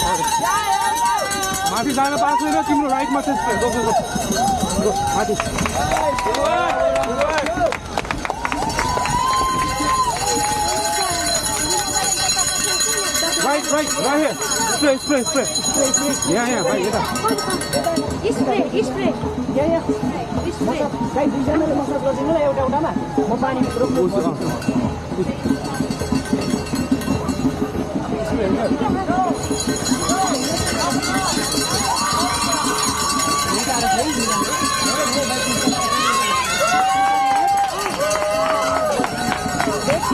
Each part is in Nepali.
माथि जान पाएको छैन तिम्रो राइटमा छ स्प्रे गो गो गो माथि right right right spray spray spray यहाँ भाइ यता स्प्रे स्प्रे यहाँ स्प्रे भाइ दुईजनाले मसाज गरिदिनु न एउटा एउटामा म पानी रोक्छु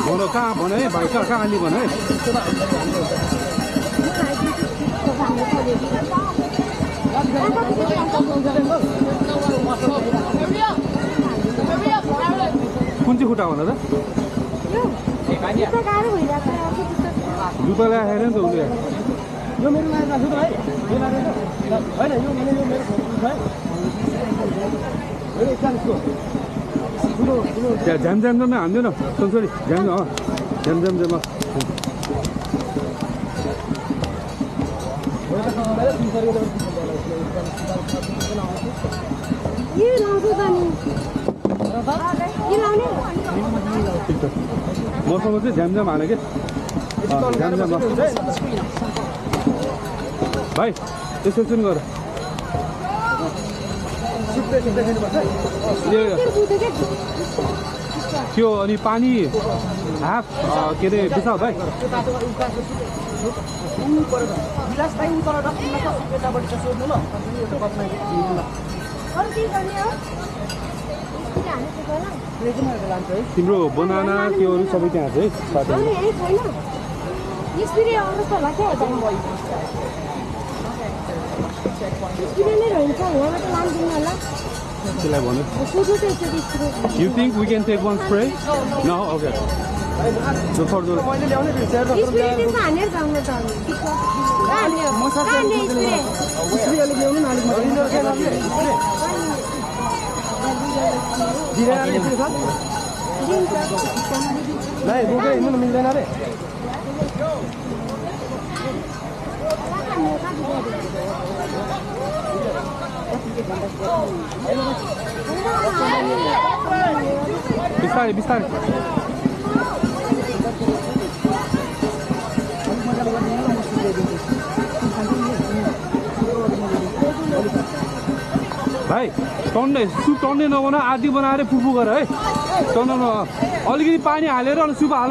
भन कहाँ भन है भाइ कहाँ अलि भन है कुन चाहिँ खुट्टा भन त जुत्ता ल्याएर नि त उसले यो मेरो लाएर राख्छु त है होइन यो मेरो त्यहाँ झ्याम झ्याम झ्याम हान्दैन सँगसँगै झ्याम झ्याम झ्याम झ्याम मसँग चाहिँ झ्याम झ्याम हाने कि झ्याम झ्याम भाइ यसो सुन गर त्यो अनि पानी हाफ के अरे बिसाउ भाइ तिम्रो बनाना त्योहरू सबै त्यहाँ छ है त्यसलाई भन्नु You think we can take one spray? No? Okay. So for the मिल्दैन रे बिस्तारै बिस्तारै भाइ टन्ने सुप टन्ने नबना आदि बनाएर फुफु गर है टन्न अलिकति पानी हालेर अनि सुप हाल